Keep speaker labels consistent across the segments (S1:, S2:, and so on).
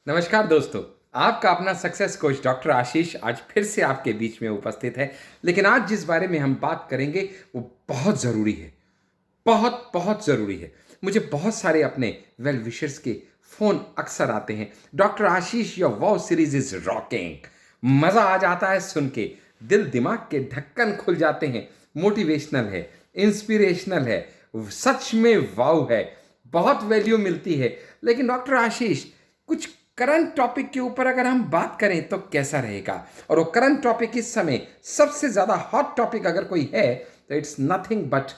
S1: नमस्कार दोस्तों। आपका अपना सक्सेस कोच डॉक्टर आशीष आज फिर से आपके बीच में उपस्थित है। लेकिन आज जिस बारे में हम बात करेंगे वो बहुत ज़रूरी है। बहुत बहुत ज़रूरी है। मुझे बहुत सारे अपने वेल विशर्स के फ़ोन अक्सर आते हैं, doctor Ashish your wow series is rocking. मज़ा आ जाता है सुन के, दिल दिमाग के ढक्कन खुल जाते हैं। मोटिवेशनल है, इंस्पिरेशनल है, सच में वाव है, बहुत वैल्यू मिलती है। लेकिन डॉक्टर आशीष, कुछ करंट टॉपिक के ऊपर अगर हम बात करें तो कैसा रहेगा? और वो करंट टॉपिक इस समय सबसे ज़्यादा हॉट टॉपिक अगर कोई है तो it's nothing but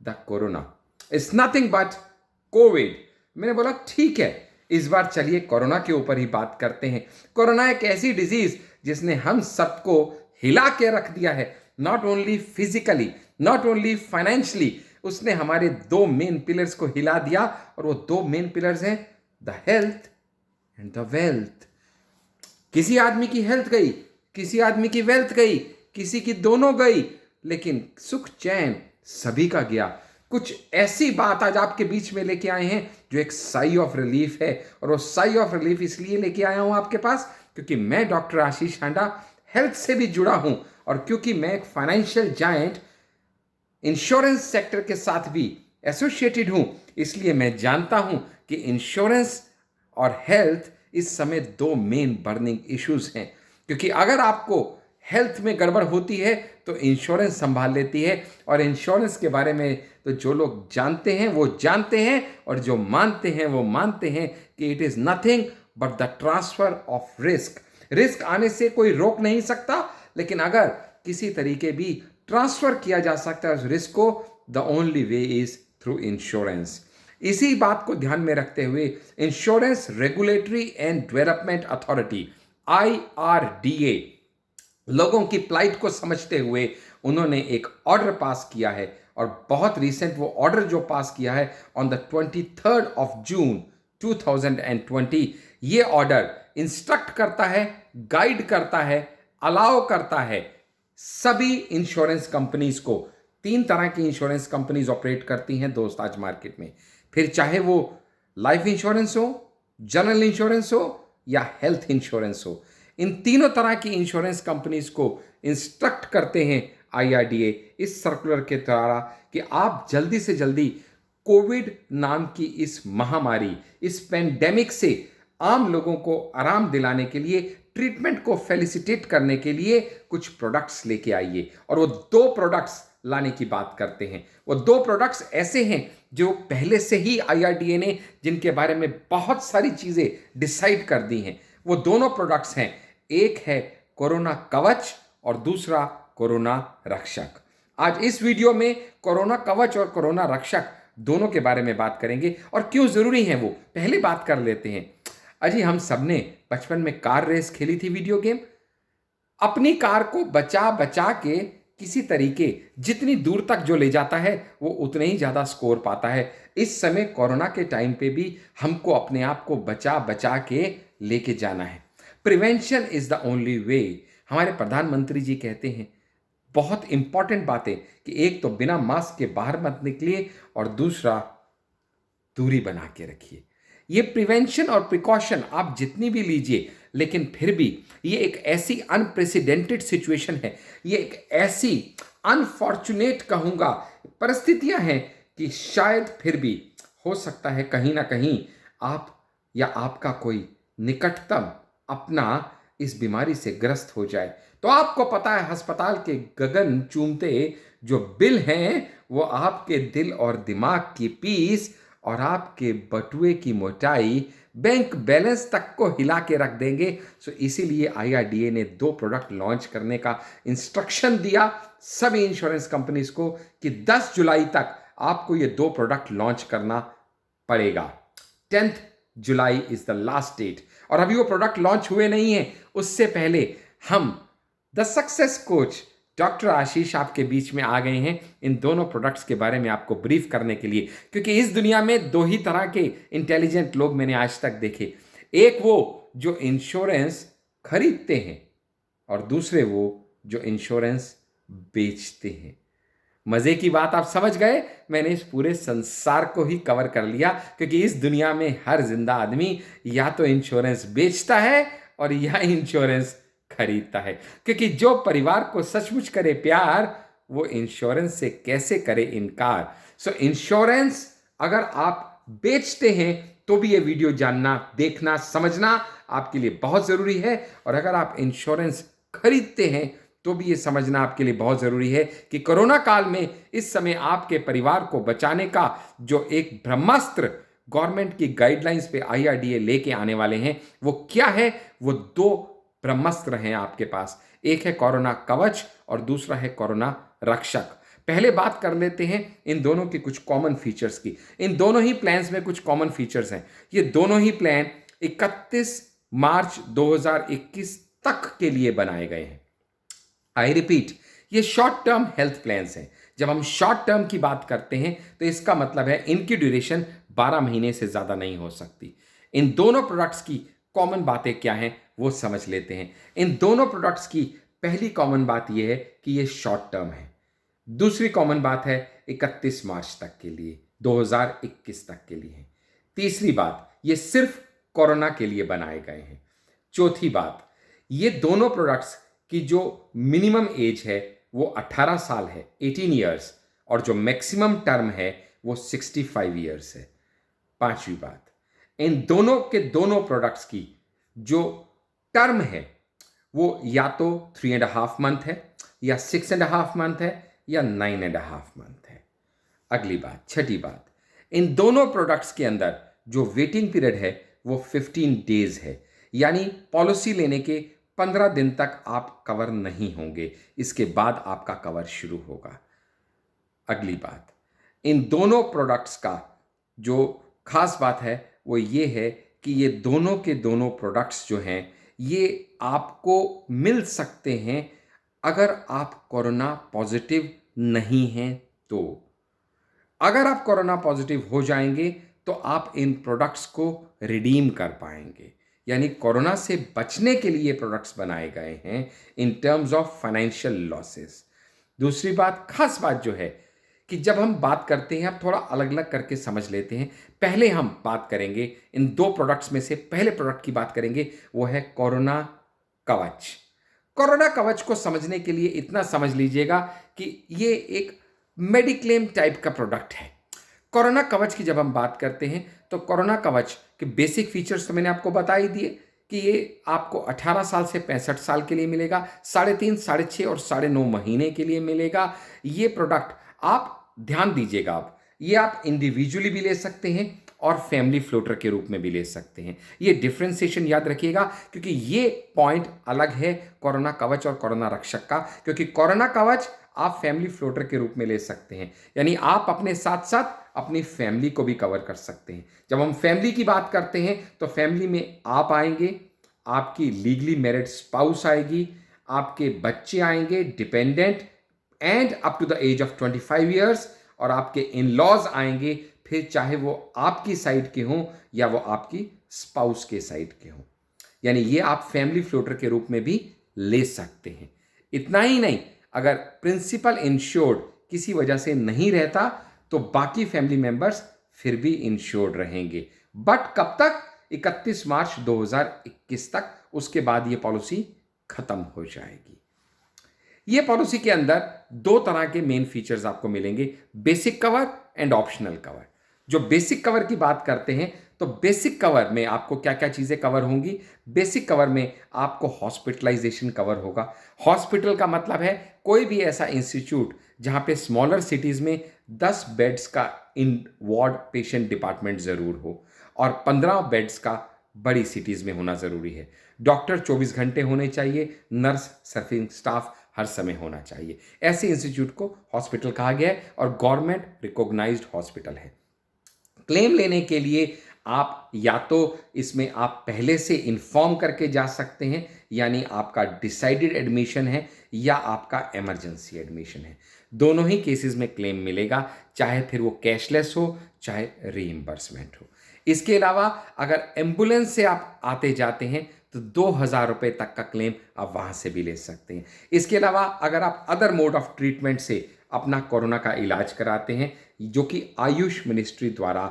S1: the corona. It's nothing but Covid. मैंने बोला ठीक है, इस बार चलिए कोरोना के ऊपर ही बात करते हैं। कोरोना एक ऐसी डिजीज जिसने हम सबको हिला के रख दिया है, not only physically, not only financially. उसने हमारे दो मेन पिलर्स को हिला दिया, और वो दो मेन पिलर्स हैं the health and the wealth. किसी आदमी की हेल्थ गई, किसी आदमी की वेल्थ गई, किसी की दोनों गई, लेकिन सुख चैन सभी का गया। कुछ ऐसी बात आज आपके बीच में लेके आए हैं जो एक साई ऑफ रिलीफ है। और वो साई ऑफ रिलीफ इसलिए लेके आया हूं आपके पास क्योंकि मैं डॉक्टर आशीष हांडा हेल्थ से भी जुड़ा हूं, और क्योंकि मैं एक फाइनेंशियल जायंट इंश्योरेंस सेक्टर के साथ भी एसोसिएटेड हूं। इसलिए मैं जानता हूं कि इंश्योरेंस और हेल्थ इस समय दो मेन बर्निंग इश्यूज हैं। क्योंकि अगर आपको हेल्थ में गड़बड़ होती है तो इंश्योरेंस संभाल लेती है, और इंश्योरेंस के बारे में तो जो लोग जानते हैं वो जानते हैं, और जो मानते हैं वो मानते हैं कि it is nothing but the transfer of risk. Risk आने से कोई रोक नहीं सकता, लेकिन अगर किसी तरीके भी ट्रांसफर किया जा सकता है उस रिस्क को, the only way is through insurance. इसी बात को ध्यान में रखते हुए insurance regulatory and development authority IRDA लोगों की प्लाइट को समझते हुए उन्होंने एक ऑर्डर पास किया है। और बहुत रिसेंट वो ऑर्डर जो पास किया है ऑन द 23 जून 2020, ये ऑर्डर इंस्ट्रक्ट करता है, गाइड करता है, अलाउ करता है सभी इंश्योरेंस कंपनीज को। तीन तरह की इंश्योरेंस कंपनीज ऑपरेट करती हैं दोस्त आज मार्केट में। फिर चाहे वो लाइफ इंश्योरेंस हो, जनरल इंश्योरेंस हो या हेल्थ इंश्योरेंस हो, इन तीनों तरह की इंश्योरेंस कंपनीज को इंस्ट्रक्ट करते हैं IRDA इस सर्कुलर के द्वारा कि आप जल्दी से जल्दी कोविड नाम की इस महामारी, इस पेंडेमिक से आम लोगों को आराम दिलाने के लिए, ट्रीटमेंट को फेलिसिटेट करने के लिए कुछ प्रोडक्ट्स लेके आइए। और वो दो प्रोडक्ट्स लाने की बात करते हैं। वो दो प्रोडक्ट्स ऐसे हैं जो पहले से ही IRDA ने, जिनके बारे में बहुत सारी चीज़ें डिसाइड कर दी हैं। वो दोनों प्रोडक्ट्स हैं, एक है कोरोना कवच और दूसरा कोरोना रक्षक। आज इस वीडियो में कोरोना कवच और कोरोना रक्षक दोनों के बारे में बात करेंगे, और क्यों ज़रूरी हैं वो पहले बात कर लेते हैं। अजी, हम सबने बचपन में कार रेस खेली थी, वीडियो गेम। अपनी कार को बचा बचा के किसी तरीके जितनी दूर तक जो ले जाता है वो उतने ही ज़्यादा स्कोर पाता है। इस समय कोरोना के टाइम पे भी हमको अपने आप को बचा बचा के लेके जाना है। Prevention is the only way, हमारे प्रधानमंत्री जी कहते हैं। बहुत इंपॉर्टेंट बात है कि एक तो बिना मास्क के बाहर मत निकलिए, और दूसरा दूरी बना के रखिए। ये प्रिवेंशन और प्रिकॉशन आप जितनी भी लीजिए, लेकिन फिर भी ये एक ऐसी अनप्रेसिडेंटेड सिचुएशन है, ये एक ऐसी अनफॉर्चुनेट कहूँगा परिस्थितियां हैं कि शायद फिर भी हो सकता है कहीं ना कहीं आप या आपका कोई निकटतम अपना इस बीमारी से ग्रस्त हो जाए। तो आपको पता है अस्पताल के गगन चूमते जो बिल हैं वो आपके दिल और दिमाग की पीस और आपके बटुए की मोटाई, बैंक बैलेंस तक को हिला के रख देंगे। सो इसीलिए IRDA ने दो प्रोडक्ट लॉन्च करने का इंस्ट्रक्शन दिया सभी इंश्योरेंस कंपनीज को कि 10 जुलाई तक आपको ये दो प्रोडक्ट लॉन्च करना पड़ेगा। 10th July is the last date, और अभी वो प्रोडक्ट लॉन्च हुए नहीं है। उससे पहले हम द सक्सेस कोच डॉक्टर आशीष आपके बीच में आ गए हैं इन दोनों प्रोडक्ट्स के बारे में आपको ब्रीफ करने के लिए। क्योंकि इस दुनिया में दो ही तरह के इंटेलिजेंट लोग मैंने आज तक देखे, एक वो जो इंश्योरेंस खरीदते हैं, और दूसरे वो जो इंश्योरेंस बेचते हैं। मजे की बात आप समझ गए, मैंने इस पूरे संसार को ही कवर कर लिया, क्योंकि इस दुनिया में हर जिंदा आदमी या तो इंश्योरेंस बेचता है और या इंश्योरेंस खरीदता है। क्योंकि जो परिवार को सचमुच करे प्यार, वो इंश्योरेंस से कैसे करे इनकार। सो इंश्योरेंस अगर आप बेचते हैं तो भी ये वीडियो जानना, देखना, समझना आपके लिए बहुत जरूरी है। और अगर आप इंश्योरेंस खरीदते हैं तो भी ये समझना आपके लिए बहुत जरूरी है कि कोरोना काल में इस समय आपके परिवार को बचाने का जो एक ब्रह्मास्त्र गवर्नमेंट की गाइडलाइंस पे IRDA लेके आने वाले हैं, वो क्या है? वो दो ब्रह्मास्त्र हैं आपके पास। एक है कोरोना कवच और दूसरा है कोरोना रक्षक। पहले बात कर लेते हैं इन दोनों के कुछ कॉमन फीचर्स की। इन दोनों ही प्लान्स में कुछ कॉमन फीचर्स हैं। ये दोनों ही प्लान 31 मार्च 2021 तक के लिए बनाए गए हैं। आई रिपीट, ये शॉर्ट टर्म हेल्थ प्लान्स हैं। जब हम शॉर्ट टर्म की बात करते हैं तो इसका मतलब है इनकी ड्यूरेशन 12 महीने से ज्यादा नहीं हो सकती। इन दोनों प्रोडक्ट्स की कॉमन बातें क्या हैं वो समझ लेते हैं। इन दोनों प्रोडक्ट्स की पहली कॉमन बात यह है कि ये शॉर्ट टर्म है। दूसरी कॉमन बात है 31 मार्च तक के लिए, 2021 तक के लिए है। तीसरी बात, ये सिर्फ कोरोना के लिए बनाए गए हैं। चौथी बात, ये दोनों प्रोडक्ट्स की जो मिनिमम एज है वो 18 साल है, 18 ईयर्स, और जो मैक्सिमम टर्म है वो 65 ईयर्स है। पांचवी बात, इन दोनों के दोनों प्रोडक्ट्स की जो टर्म है वो या तो 3.5 मंथ है, या 6.5 मंथ है, या 9.5 मंथ है। अगली बात, छठी बात, इन दोनों प्रोडक्ट्स के अंदर जो वेटिंग पीरियड है वो 15 डेज है, यानी पॉलिसी लेने के 15 दिन तक आप कवर नहीं होंगे, इसके बाद आपका कवर शुरू होगा। अगली बात, इन दोनों प्रोडक्ट्स का जो खास बात है वो ये है कि ये दोनों के दोनों प्रोडक्ट्स जो हैं ये आपको मिल सकते हैं अगर आप कोरोना पॉजिटिव नहीं हैं तो। अगर आप कोरोना पॉजिटिव हो जाएंगे तो आप इन प्रोडक्ट्स को रिडीम कर पाएंगे, यानी कोरोना से बचने के लिए प्रोडक्ट्स बनाए गए हैं in terms of financial losses. दूसरी बात, खास बात जो है कि जब हम बात करते हैं, अब थोड़ा अलग अलग करके समझ लेते हैं। पहले हम बात करेंगे इन दो प्रोडक्ट्स में से, पहले प्रोडक्ट की बात करेंगे, वो है कोरोना कवच। कोरोना कवच को समझने के लिए इतना समझ लीजिएगा कि ये एक मेडिक्लेम टाइप का प्रोडक्ट है। कोरोना कवच की जब हम बात करते हैं तो कोरोना कवच के बेसिक फीचर्स तो मैंने आपको बता ही दिए कि ये आपको 18 साल से 65 साल के लिए मिलेगा, 3.5, 6.5 और 9.5 महीने के लिए मिलेगा। ये प्रोडक्ट आप ध्यान दीजिएगा, ये आप इंडिविजुअली भी ले सकते हैं और फैमिली फ्लोटर के रूप में भी ले सकते हैं। ये डिफ्रेंसिएशन याद रखिएगा, क्योंकि ये पॉइंट अलग है कोरोना कवच और कोरोना रक्षक का। क्योंकि कोरोना कवच आप फैमिली फ्लोटर के रूप में ले सकते हैं, यानी आप अपने साथ साथ अपनी फैमिली को भी कवर कर सकते हैं। जब हम फैमिली की बात करते हैं तो फैमिली में आप आएंगे, आपकी लीगली मैरिड स्पाउस आएगी, आपके बच्चे आएंगे dependent and up to the age of 25 years, और आपके इन लॉज आएंगे, फिर चाहे वो आपकी साइड के हों या वो आपकी स्पाउस के साइड के हों। यानी ये आप फैमिली फ्लोटर के रूप में भी ले सकते हैं। इतना ही नहीं, अगर प्रिंसिपल इंश्योर्ड किसी वजह से नहीं रहता तो बाकी फैमिली मेंबर्स फिर भी इंश्योर्ड रहेंगे, बट कब तक? 31 मार्च 2021 तक। उसके बाद ये पॉलिसी खत्म हो जाएगी। ये पॉलिसी के अंदर दो तरह के मेन फीचर्स आपको मिलेंगे, basic cover and optional cover. जो बेसिक कवर की बात करते हैं तो बेसिक कवर में आपको क्या क्या चीजें कवर होंगी? बेसिक कवर में आपको हॉस्पिटलाइजेशन कवर होगा। हॉस्पिटल का मतलब है कोई भी ऐसा इंस्टीट्यूट जहां पे स्मॉलर सिटीज में 10 बेड्स का इन वार्ड पेशेंट डिपार्टमेंट जरूर हो और 15 बेड्स का बड़ी सिटीज में होना जरूरी है। डॉक्टर 24 घंटे होने चाहिए, नर्स, सर्विंग स्टाफ हर समय होना चाहिए। ऐसे इंस्टीट्यूट को हॉस्पिटल कहा गया है और गवर्नमेंट रिकॉग्नाइज्ड हॉस्पिटल है। क्लेम लेने के लिए आप या तो इसमें आप पहले से इन्फॉर्म करके जा सकते हैं, यानी आपका डिसाइडेड एडमिशन है या आपका इमरजेंसी एडमिशन है। दोनों ही केसेस में क्लेम मिलेगा, चाहे फिर वो कैशलेस हो चाहे रीइंबर्समेंट हो। इसके अलावा अगर एम्बुलेंस से आप आते जाते हैं तो 2,000 रुपये तक का क्लेम आप वहाँ से भी ले सकते हैं। इसके अलावा अगर आप अदर मोड ऑफ ट्रीटमेंट से अपना कोरोना का इलाज कराते हैं, जो कि आयुष मिनिस्ट्री द्वारा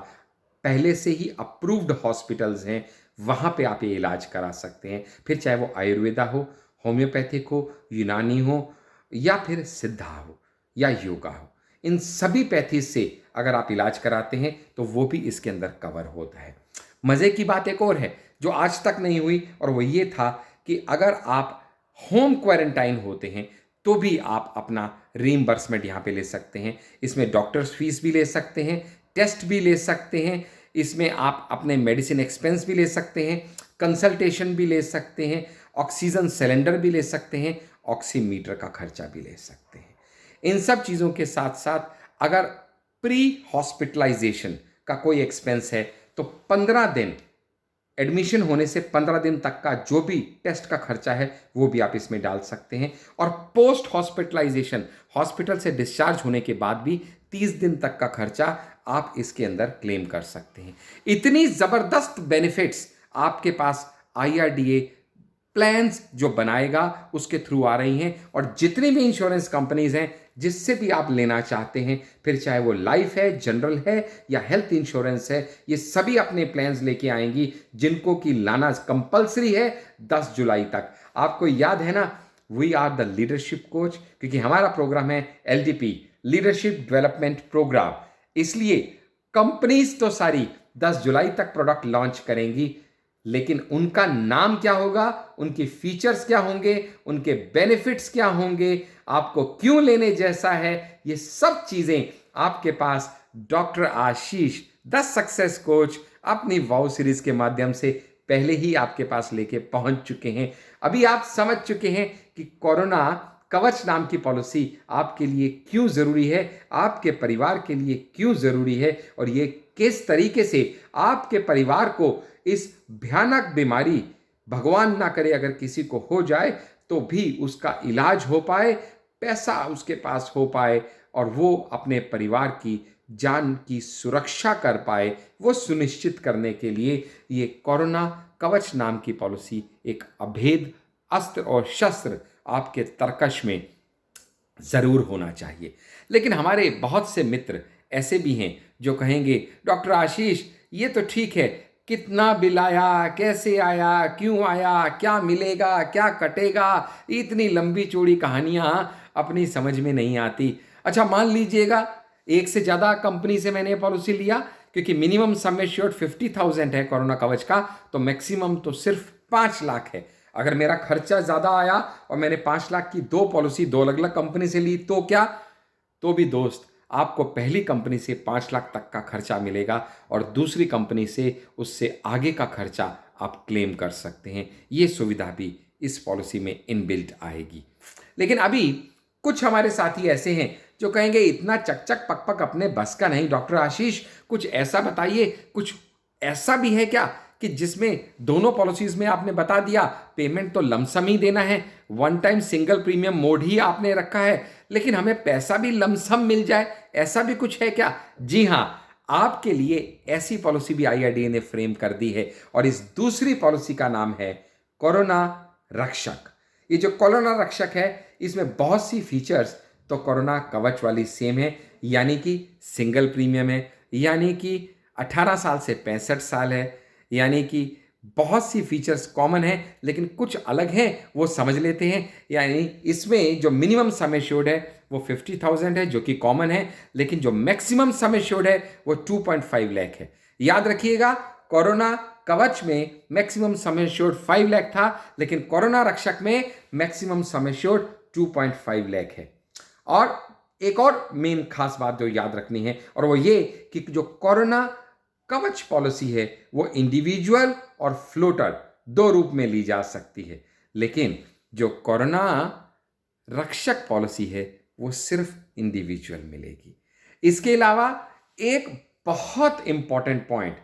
S1: पहले से ही अप्रूव्ड हॉस्पिटल्स हैं, वहाँ पे आप ये इलाज करा सकते हैं। फिर चाहे वो आयुर्वेदा हो, होम्योपैथिक हो, यूनानी हो, या फिर सिद्धा हो, या योगा हो, इन सभी पैथीज से अगर आप इलाज कराते हैं तो वो भी इसके अंदर कवर होता है। मज़े की बात एक और है जो आज तक नहीं हुई, और वो ये था कि अगर आप होम क्वारंटाइन होते हैं तो भी आप अपना रीइंबर्समेंट यहाँ पे ले सकते हैं। इसमें डॉक्टर्स फीस भी ले सकते हैं, टेस्ट भी ले सकते हैं, इसमें आप अपने मेडिसिन एक्सपेंस भी ले सकते हैं, कंसल्टेशन भी ले सकते हैं, ऑक्सीजन सिलेंडर भी ले सकते हैं, ऑक्सीमीटर का खर्चा भी ले सकते हैं। इन सब चीज़ों के साथ साथ अगर प्री हॉस्पिटलाइजेशन का कोई एक्सपेंस है तो 15 दिन, एडमिशन होने से 15 दिन तक का जो भी टेस्ट का खर्चा है वो भी आप इसमें डाल सकते हैं। और पोस्ट हॉस्पिटलाइजेशन, हॉस्पिटल से डिस्चार्ज होने के बाद भी 30 दिन तक का खर्चा आप इसके अंदर क्लेम कर सकते हैं। इतनी ज़बरदस्त बेनिफिट्स आपके पास IRDA प्लान्स जो बनाएगा उसके थ्रू आ रही हैं। और जितनी भी इंश्योरेंस कंपनीज हैं जिससे भी आप लेना चाहते हैं, फिर चाहे वो लाइफ है, जनरल है या हेल्थ इंश्योरेंस है, ये सभी अपने प्लान्स लेके आएंगी, जिनको कि लाना कंपलसरी है 10 जुलाई तक। आपको याद है ना, we are the leadership coach, क्योंकि हमारा प्रोग्राम है LDP, लीडरशिप डेवलपमेंट प्रोग्राम। इसलिए कंपनीज तो सारी 10 जुलाई तक प्रोडक्ट लॉन्च करेंगी, लेकिन उनका नाम क्या होगा, उनके फीचर्स क्या होंगे, उनके बेनिफिट्स क्या होंगे, आपको क्यों लेने जैसा है, ये सब चीजें आपके पास doctor Ashish the success coach अपनी वाउ सीरीज के माध्यम से पहले ही आपके पास लेके पहुंच चुके हैं। अभी आप समझ चुके हैं कि कोरोना कवच नाम की पॉलिसी आपके लिए क्यों जरूरी है, आपके परिवार के लिए क्यों जरूरी है, और ये किस तरीके से आपके परिवार को इस भयानक बीमारी, भगवान ना करे अगर किसी को हो जाए तो भी उसका इलाज हो पाए, पैसा उसके पास हो पाए, और वो अपने परिवार की जान की सुरक्षा कर पाए, वो सुनिश्चित करने के लिए ये कोरोना कवच नाम की पॉलिसी एक अभेद अस्त्र और शस्त्र आपके तरकश में ज़रूर होना चाहिए। लेकिन हमारे बहुत से मित्र ऐसे भी हैं जो कहेंगे, डॉक्टर आशीष ये तो ठीक है, कितना बिल आया, कैसे आया, क्यों आया, क्या मिलेगा, क्या कटेगा, इतनी लंबी चौड़ी कहानियाँ अपनी समझ में नहीं आती। अच्छा मान लीजिएगा एक से ज़्यादा कंपनी से मैंने पॉलिसी लिया, क्योंकि मिनिमम सम एश्योर्ड 50,000 है कोरोना कवच का, तो मैक्सिमम तो सिर्फ 5 लाख है। अगर मेरा खर्चा ज़्यादा आया और मैंने 5 लाख की 2 पॉलिसी 2 अलग अलग कंपनी से ली तो क्या, तो भी दोस्त आपको पहली कंपनी से 5 लाख तक का खर्चा मिलेगा और दूसरी कंपनी से उससे आगे का खर्चा आप क्लेम कर सकते हैं। ये सुविधा भी इस पॉलिसी में इनबिल्ट आएगी। लेकिन अभी कुछ हमारे साथी ऐसे हैं जो कहेंगे इतना चकचक पकपक अपने बस का नहीं, डॉक्टर आशीष कुछ ऐसा बताइए, कुछ ऐसा भी है क्या कि जिसमें दोनों पॉलिसीज में आपने बता दिया पेमेंट तो लमसम ही देना है, one time single premium mode ही आपने रखा है, लेकिन हमें पैसा भी लमसम मिल जाए, ऐसा भी कुछ है क्या? जी हाँ, आपके लिए ऐसी पॉलिसी भी IRDA ने फ्रेम कर दी है, और इस दूसरी पॉलिसी का नाम है कोरोना रक्षक। ये जो कोरोना रक्षक है इसमें बहुत सी फीचर्स तो कोरोना कवच वाली सेम है, यानी कि सिंगल प्रीमियम है, यानी कि 18 साल से 65 साल है, यानी कि बहुत सी फीचर्स कॉमन हैं, लेकिन कुछ अलग हैं वो समझ लेते हैं। यानी इसमें जो मिनिमम सम एश्योर्ड है वो 50,000 है जो कि कॉमन है, लेकिन जो मैक्सिमम सम एश्योर्ड है वो 2.5 लाख है। याद रखिएगा, कोरोना कवच में मैक्सिमम सम एश्योर्ड 5 लाख था, लेकिन कोरोना रक्षक में मैक्सिमम सम एश्योर्ड 2.5 लाख है। और एक और मेन खास बात जो याद रखनी है, और वो ये कि जो कोरोना कवच पॉलिसी है वो इंडिविजुअल और फ्लोटर 2 रूप में ली जा सकती है, लेकिन जो कोरोना रक्षक पॉलिसी है वो सिर्फ इंडिविजुअल मिलेगी। इसके अलावा एक बहुत इंपॉर्टेंट पॉइंट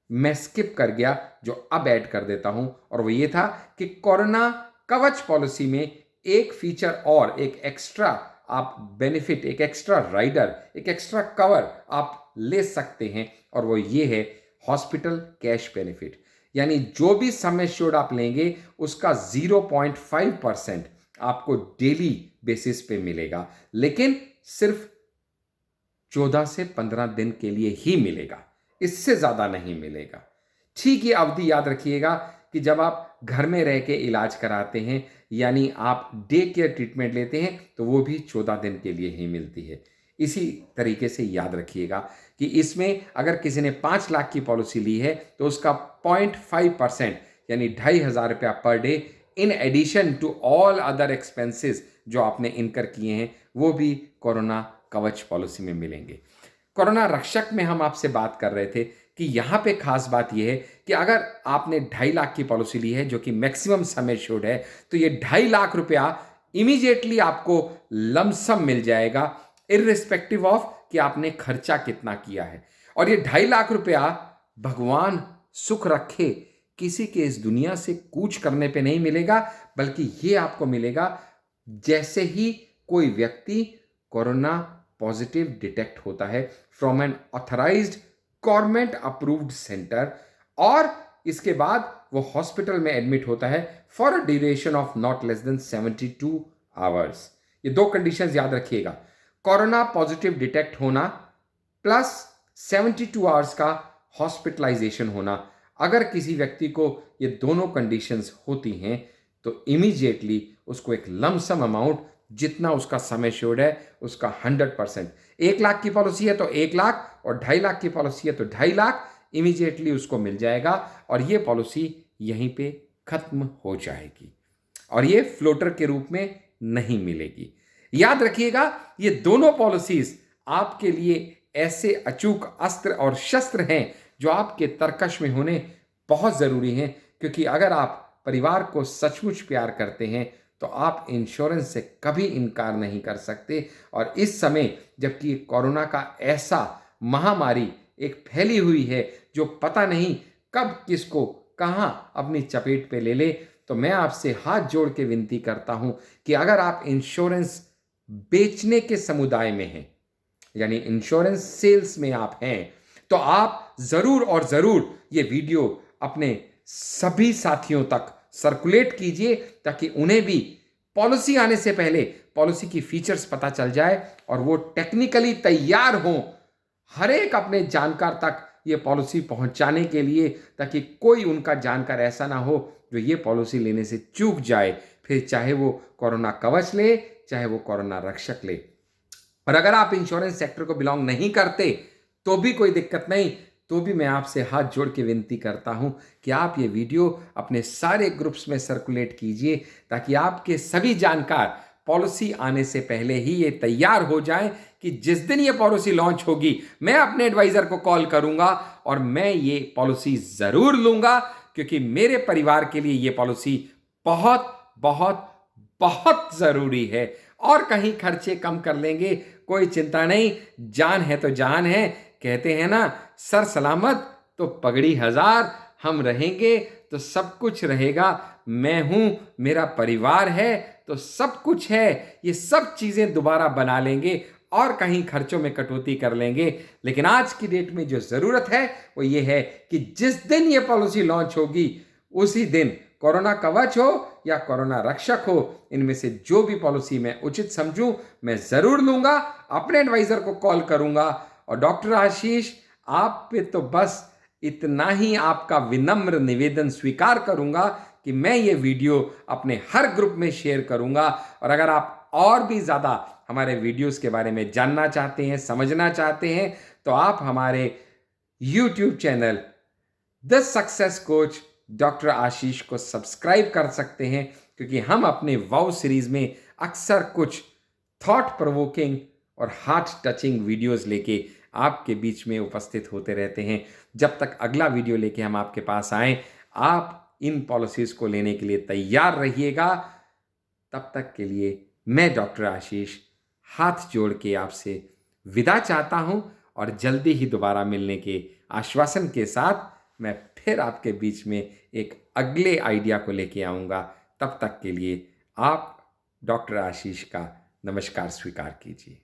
S1: मैं स्किप कर गया जो अब ऐड कर देता हूं, और वो ये था कि कोरोना कवच पॉलिसी में एक फीचर और, एक एक्स्ट्रा आप बेनिफिट, एक एक्स्ट्रा राइडर, एक एक्स्ट्रा कवर आप ले सकते हैं, और वो ये है हॉस्पिटल कैश बेनिफिट। यानी जो भी सम एश्योर्ड आप लेंगे उसका 0.5% आपको डेली बेसिस पे मिलेगा, लेकिन सिर्फ 14 से 15 दिन के लिए ही मिलेगा, इससे ज़्यादा नहीं मिलेगा। ठीक ये अवधि याद रखिएगा कि जब आप घर में रह के इलाज कराते हैं, यानी आप डे केयर ट्रीटमेंट लेते हैं, तो वो भी 14 दिन के लिए ही मिलती है। इसी तरीके से याद रखिएगा कि इसमें अगर किसी ने 5 लाख की पॉलिसी ली है तो उसका 0.5% यानी 2,500 रुपया per day in addition to all other expenses जो आपने इनकर किए हैं, वो भी कोरोना कवच पॉलिसी में मिलेंगे। कोरोना रक्षक में हम आपसे बात कर रहे थे कि यहाँ पे खास बात यह है कि अगर आपने 2.5 लाख की पॉलिसी ली है जो कि मैक्सिमम सम एश्योर्ड है, तो ये 2.5 लाख रुपया इमीडिएटली आपको लमसम मिल जाएगा, इररिस्पेक्टिव ऑफ कि आपने खर्चा कितना किया है। और ये 2.5 लाख रुपया भगवान सुख रखे किसी के इस दुनिया से कूच करने पे नहीं मिलेगा, बल्कि ये आपको मिलेगा जैसे ही कोई व्यक्ति कोरोना पॉजिटिव डिटेक्ट होता है from N authorised government approved centre, और इसके बाद वो हॉस्पिटल में एडमिट होता है for a duration of not less than 72 hours. ये 2 कंडीशंस याद रखिएगा, कोरोना पॉजिटिव डिटेक्ट होना प्लस 72 आवर्स का हॉस्पिटलाइजेशन होना। अगर किसी व्यक्ति को ये दोनों कंडीशंस होती हैं तो इमीडिएटली उसको एक लमसम अमाउंट जितना उसका सम एश्योर्ड है उसका 100%, 1 लाख की पॉलिसी है तो 1 लाख और 2.5 लाख की पॉलिसी है तो 2.5 लाख इमीडिएटली उसको मिल जाएगा, और ये पॉलिसी यहीं पे खत्म हो जाएगी और ये फ्लोटर के रूप में नहीं मिलेगी। याद रखिएगा ये दोनों पॉलिसीज आपके लिए ऐसे अचूक अस्त्र और शस्त्र हैं जो आपके तरकश में होने बहुत ज़रूरी हैं, क्योंकि अगर आप परिवार को सचमुच प्यार करते हैं तो आप इंश्योरेंस से कभी इनकार नहीं कर सकते। और इस समय जबकि कोरोना का ऐसा महामारी एक फैली हुई है जो पता नहीं कब किसको कहां अपनी चपेट पे ले ले, तो मैं आपसे हाथ जोड़ के विनती करता हूं कि अगर आप इंश्योरेंस बेचने के समुदाय में हैं, यानी इंश्योरेंस सेल्स में आप हैं, तो आप जरूर और जरूर ये वीडियो अपने सभी साथियों तक सर्कुलेट कीजिए ताकि उन्हें भी पॉलिसी आने से पहले पॉलिसी की फीचर्स पता चल जाए और वो टेक्निकली तैयार हों हर एक अपने जानकार तक ये पॉलिसी पहुंचाने के लिए, ताकि कोई उनका जानकार ऐसा ना हो जो ये पॉलिसी लेने से चूक जाए, फिर चाहे वो कोरोना कवच ले चाहे वो कोरोना रक्षक ले। और अगर आप इंश्योरेंस सेक्टर को बिलोंग नहीं करते तो भी कोई दिक्कत नहीं, तो भी मैं आपसे हाथ जोड़ के विनती करता हूं कि आप ये वीडियो अपने सारे ग्रुप्स में सर्कुलेट कीजिए ताकि आपके सभी जानकार पॉलिसी आने से पहले ही ये तैयार हो जाएं कि जिस दिन ये पॉलिसी लॉन्च होगी मैं अपने एडवाइजर को कॉल करूंगा और मैं ये पॉलिसी जरूर लूंगा, क्योंकि मेरे परिवार के लिए ये पॉलिसी बहुत बहुत बहुत जरूरी है। और कहीं खर्चे कम कर लेंगे, कोई चिंता नहीं, जान है तो जान है, कहते हैं ना, सर सलामत तो पगड़ी हजार, हम रहेंगे तो सब कुछ रहेगा, मैं हूं, मेरा परिवार है तो सब कुछ है, ये सब चीजें दोबारा बना लेंगे और कहीं खर्चों में कटौती कर लेंगे। लेकिन आज की डेट में जो जरूरत है वो ये है कि जिस दिन ये पॉलिसी लॉन्च होगी उसी दिन कोरोना कवच हो या कोरोना रक्षक हो, इनमें से जो भी पॉलिसी मैं उचित समझूं मैं जरूर लूंगा, अपने एडवाइजर को कॉल करूंगा। और डॉक्टर आशीष, आप पे तो बस इतना ही आपका विनम्र निवेदन स्वीकार करूंगा कि मैं ये वीडियो अपने हर ग्रुप में शेयर करूंगा। और अगर आप और भी ज़्यादा हमारे वीडियोस के बारे में जानना चाहते हैं, समझना चाहते हैं, तो आप हमारे YouTube channel the success coach doctor Ashish को सब्सक्राइब कर सकते हैं, क्योंकि हम अपने वाव सीरीज में अक्सर कुछ थॉट प्रोवोकिंग और हार्ट टचिंग वीडियोस लेके आपके बीच में उपस्थित होते रहते हैं। जब तक अगला वीडियो लेके हम आपके पास आएं, आप इन पॉलिसीज को लेने के लिए तैयार रहिएगा। तब तक के लिए मैं डॉक्टर आशीष हाथ जोड़ के आपसे विदा चाहता हूं और जल्दी ही दोबारा मिलने के आश्वासन के साथ मैं फिर आपके बीच में एक अगले आइडिया को लेके आऊँगा। तब तक के लिए आप डॉक्टर आशीष का नमस्कार स्वीकार कीजिए।